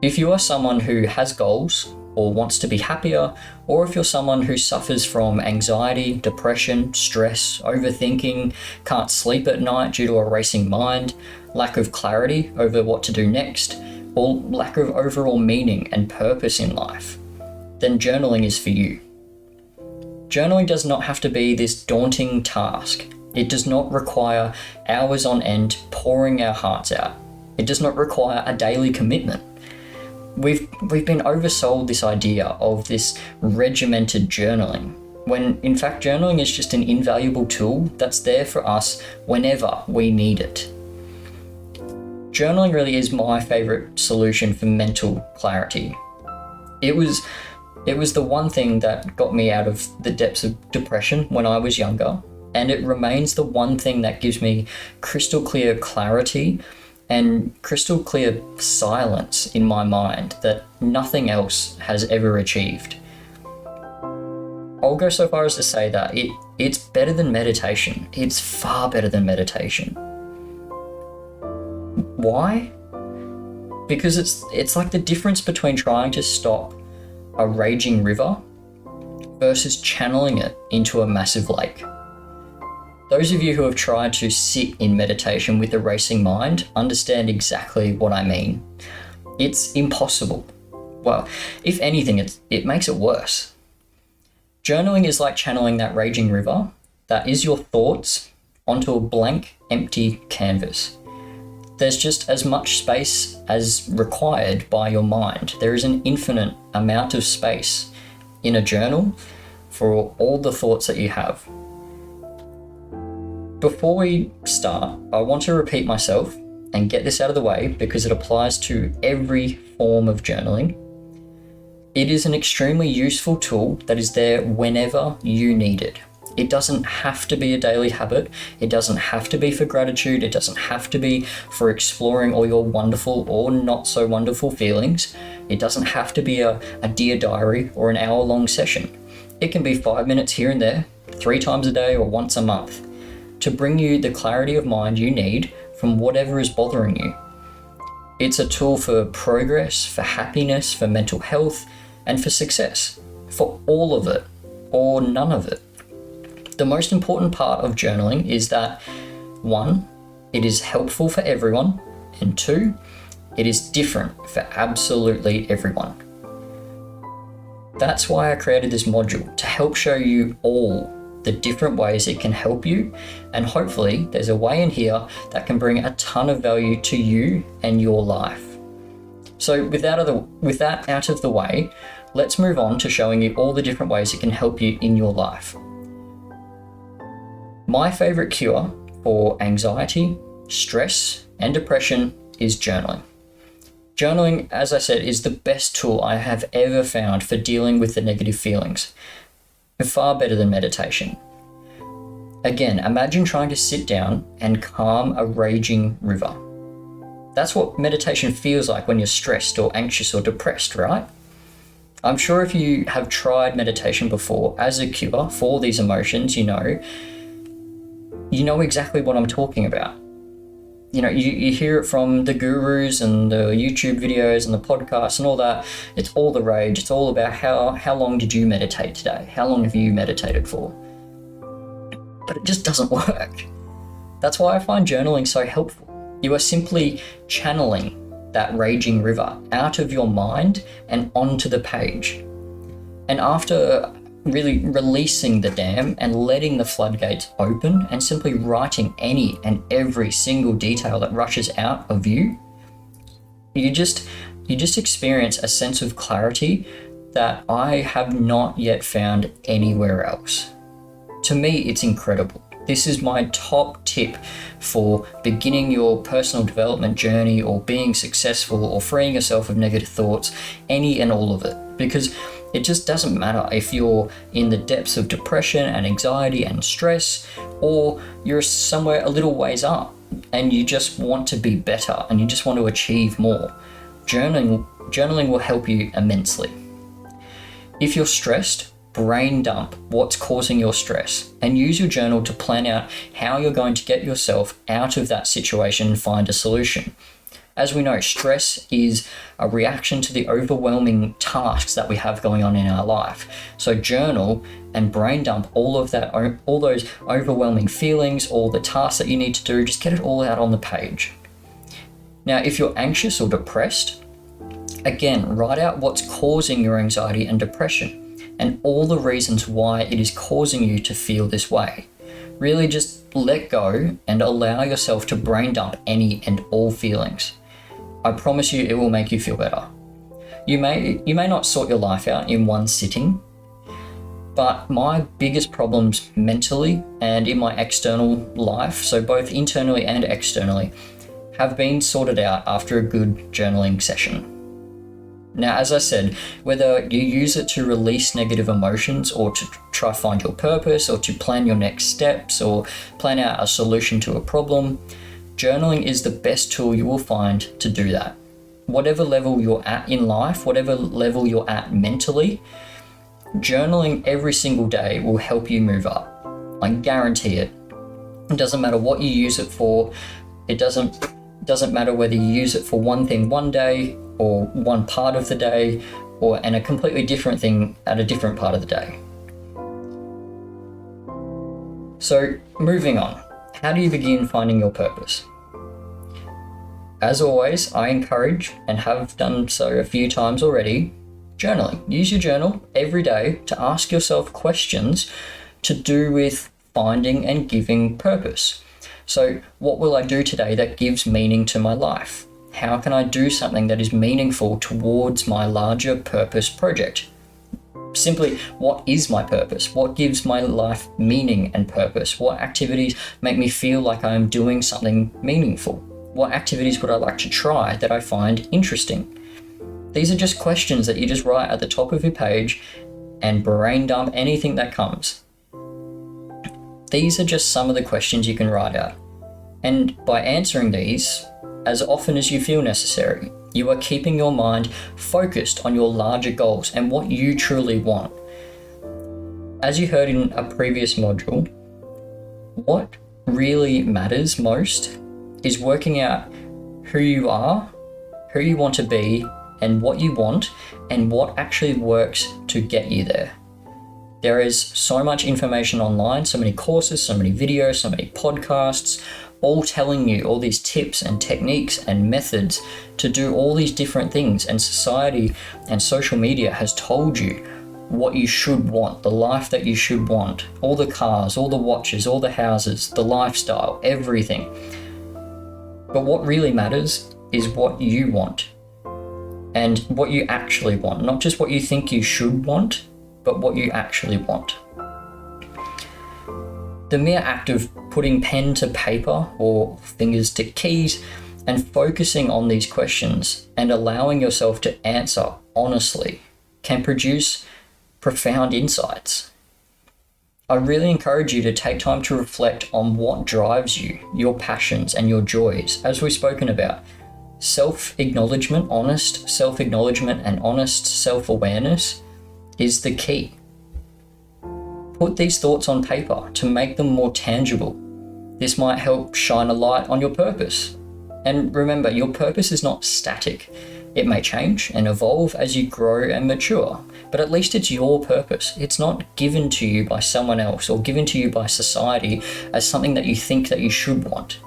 If you are someone who has goals or wants to be happier, or if you're someone who suffers from anxiety, depression, stress, overthinking, can't sleep at night due to a racing mind, lack of clarity over what to do next, or lack of overall meaning and purpose in life, then journaling is for you. Journaling does not have to be this daunting task. It does not require hours on end pouring our hearts out. It does not require a daily commitment. We've been oversold this idea of this regimented journaling, when in fact journaling is just an invaluable tool that's there for us whenever we need it. Journaling really is my favorite solution for mental clarity. It was the one thing that got me out of the depths of depression when I was younger, and it remains the one thing that gives me crystal clear clarity and crystal clear silence in my mind that nothing else has ever achieved. I'll go so far as to say that it's better than meditation. It's far better than meditation. Why? Because it's like the difference between trying to stop a raging river versus channeling it into a massive lake. Those of you who have tried to sit in meditation with a racing mind understand exactly what I mean. It's impossible. Well, if anything, it makes it worse. Journaling is like channeling that raging river that is your thoughts onto a blank, empty canvas. There's just as much space as required by your mind. There is an infinite amount of space in a journal for all the thoughts that you have. Before we start, I want to repeat myself and get this out of the way because it applies to every form of journaling. It is an extremely useful tool that is there whenever you need it. It doesn't have to be a daily habit. It doesn't have to be for gratitude. It doesn't have to be for exploring all your wonderful or not so wonderful feelings. It doesn't have to be a dear diary or an hour-long session. It can be 5 minutes here and there, 3 times a day or once a month, to bring you the clarity of mind you need from whatever is bothering you. It's a tool for progress, for happiness, for mental health, and for success, for all of it, or none of it. The most important part of journaling is that 1, it is helpful for everyone, and 2, it is different for absolutely everyone. That's why I created this module, to help show you all the different ways it can help you, and hopefully there's a way in here that can bring a ton of value to you and your life. So with that out of the way, let's move on to showing you all the different ways it can help you in your life. My favorite cure for anxiety, stress, and depression is journaling. Journaling, as I said, is the best tool I have ever found for dealing with the negative feelings. Far better than meditation. Again, imagine trying to sit down and calm a raging river. That's what meditation feels like when you're stressed or anxious or depressed, right? I'm sure if you have tried meditation before as a cure for these emotions, you know exactly what I'm talking about. You know, you hear it from the gurus and the YouTube videos and the podcasts and all that. It's all the rage. It's all about how long did you meditate today? How long have you meditated for? But it just doesn't work. That's why I find journaling so helpful. You are simply channeling that raging river out of your mind and onto the page. And after really releasing the dam and letting the floodgates open and simply writing any and every single detail that rushes out of you, you just experience a sense of clarity that I have not yet found anywhere else. To me, it's incredible. This is my top tip for beginning your personal development journey or being successful or freeing yourself of negative thoughts, any and all of it, because it just doesn't matter if you're in the depths of depression and anxiety and stress, or you're somewhere a little ways up and you just want to be better and you just want to achieve more. Journaling will help you immensely. If you're stressed, brain dump what's causing your stress and use your journal to plan out how you're going to get yourself out of that situation and find a solution. As we know, stress is a reaction to the overwhelming tasks that we have going on in our life. So journal and brain dump all of that, all those overwhelming feelings, all the tasks that you need to do, just get it all out on the page. Now, if you're anxious or depressed, again, write out what's causing your anxiety and depression and all the reasons why it is causing you to feel this way. Really just let go and allow yourself to brain dump any and all feelings. I promise you it will make you feel better. You may not sort your life out in one sitting, but my biggest problems mentally and in my external life, so both internally and externally, have been sorted out after a good journaling session. Now, as I said, whether you use it to release negative emotions or to try to find your purpose or to plan your next steps or plan out a solution to a problem, journaling is the best tool you will find to do that. Whatever level you're at in life, whatever level you're at mentally, journaling every single day will help you move up. I guarantee it. It doesn't matter what you use it for. It doesn't matter whether you use it for one thing one day or one part of the day, and a completely different thing at a different part of the day. So moving on, how do you begin finding your purpose? As always, I encourage, and have done so a few times already, journaling. Use your journal every day to ask yourself questions to do with finding and giving purpose. So what will I do today that gives meaning to my life? How can I do something that is meaningful towards my larger purpose project? Simply, what is my purpose? What gives my life meaning and purpose? What activities make me feel like I am doing something meaningful? What activities would I like to try that I find interesting? These are just questions that you just write at the top of your page and brain dump anything that comes. These are just some of the questions you can write out. And by answering these as often as you feel necessary, you are keeping your mind focused on your larger goals and what you truly want. As you heard in a previous module, what really matters most is working out who you are, who you want to be, and what you want, and what actually works to get you there. There is so much information online, so many courses, so many videos, so many podcasts, all telling you all these tips and techniques and methods to do all these different things. And society and social media has told you what you should want, the life that you should want, all the cars, all the watches, all the houses, the lifestyle, everything. But what really matters is what you want and what you actually want, not just what you think you should want, but what you actually want. The mere act of putting pen to paper or fingers to keys and focusing on these questions and allowing yourself to answer honestly can produce profound insights. I really encourage you to take time to reflect on what drives you, your passions and your joys, as we've spoken about. Self-acknowledgement, honest self-acknowledgement and honest self-awareness is the key. Put these thoughts on paper to make them more tangible. This might help shine a light on your purpose. And remember, your purpose is not static. It may change and evolve as you grow and mature, but at least it's your purpose. It's not given to you by someone else or given to you by society as something that you think that you should want.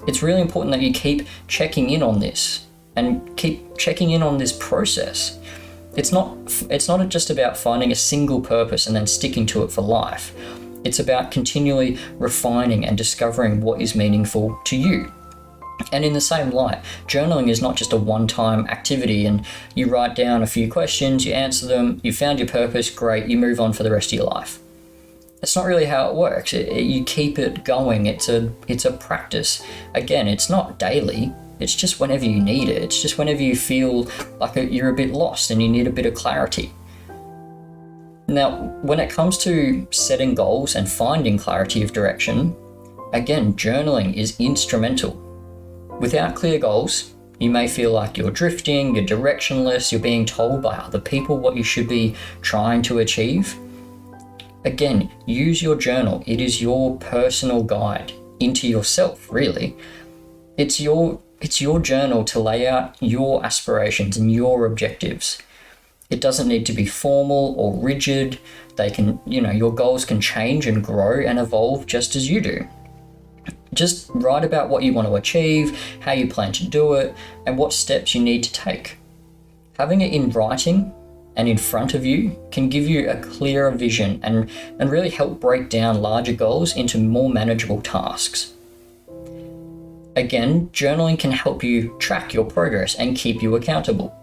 It's really important that you keep checking in on this and keep checking in on this process. It's not just about finding a single purpose and then sticking to it for life. It's about continually refining and discovering what is meaningful to you. And in the same light, journaling is not just a one-time activity and you write down a few questions, you answer them, you found your purpose, great, you move on for the rest of your life. That's not really how it works. You keep it going. It's a practice. Again, it's not daily. It's just whenever you need it. It's just whenever you feel like you're a bit lost and you need a bit of clarity. Now, when it comes to setting goals and finding clarity of direction, again, journaling is instrumental. Without clear goals, you may feel like you're drifting, you're directionless, you're being told by other people what you should be trying to achieve. Again, use your journal. It is your personal guide into yourself, really. It's It's your journal to lay out your aspirations and your objectives. It doesn't need to be formal or rigid. They can, your goals can change and grow and evolve just as you do. Just write about what you want to achieve, how you plan to do it, and what steps you need to take. Having it in writing and in front of you can give you a clearer vision and really help break down larger goals into more manageable tasks. Again, journaling can help you track your progress and keep you accountable.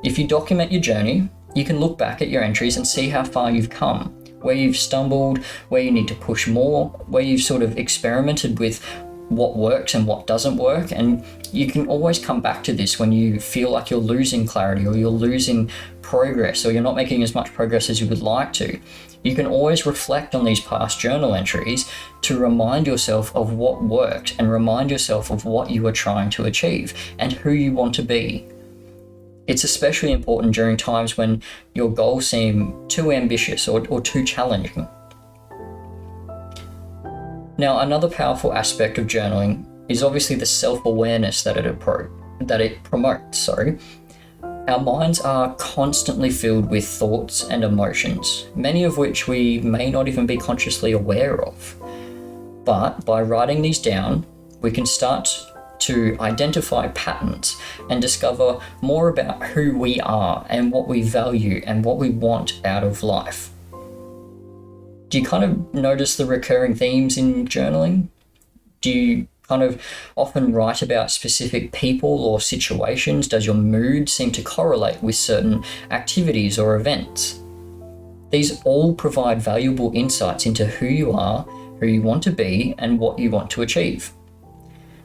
If you document your journey, you can look back at your entries and see how far you've come, where you've stumbled, where you need to push more, where you've sort of experimented with what works and what doesn't work. And you can always come back to this when you feel like you're losing clarity or you're losing progress or you're not making as much progress as you would like to. You can always reflect on these past journal entries to remind yourself of what worked and remind yourself of what you are trying to achieve and who you want to be. It's especially important during times when your goals seem too ambitious or too challenging. Now, another powerful aspect of journaling is obviously the self-awareness that it promotes. Our minds are constantly filled with thoughts and emotions, many of which we may not even be consciously aware of. But by writing these down, we can start to identify patterns and discover more about who we are and what we value and what we want out of life. Do you kind of notice the recurring themes in journaling? Do you kind of often write about specific people or situations? Does your mood seem to correlate with certain activities or events? These all provide valuable insights into who you are, who you want to be, and what you want to achieve.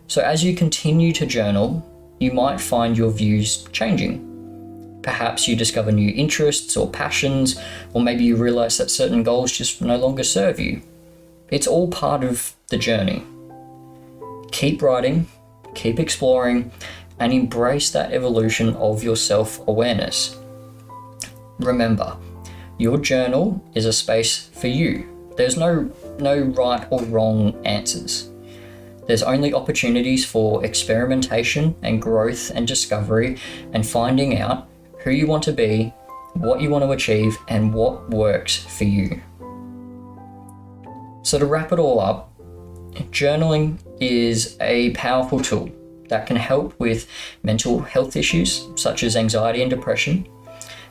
So as you continue to journal, you might find your views changing. Perhaps you discover new interests or passions, or maybe you realize that certain goals just no longer serve you. It's all part of the journey. Keep writing, keep exploring, and embrace that evolution of your self-awareness. Remember, your journal is a space for you. There's no right or wrong answers. There's only opportunities for experimentation and growth and discovery and finding out who you want to be, what you want to achieve, and what works for you. So to wrap it all up, journaling is a powerful tool that can help with mental health issues such as anxiety and depression.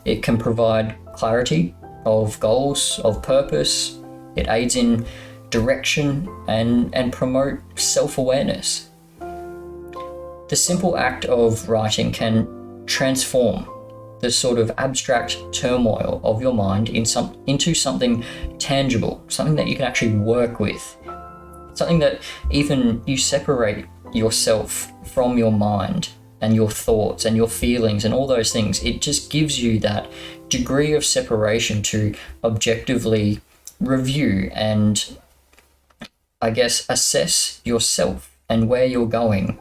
It can provide clarity of goals, of purpose. It aids in direction and promote self-awareness. The simple act of writing can transform the sort of abstract turmoil of your mind into something tangible, something that you can actually work with, something that even you separate yourself from your mind and your thoughts and your feelings and all those things. It just gives you that degree of separation to objectively review and, I guess, assess yourself and where you're going.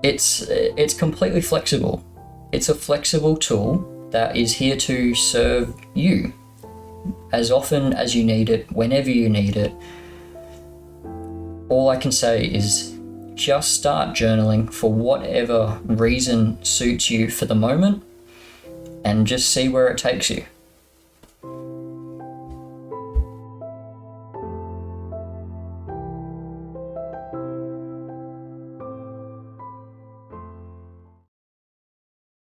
It's completely flexible. It's a flexible tool that is here to serve you as often as you need it, whenever you need it. All I can say is just start journaling for whatever reason suits you for the moment and just see where it takes you.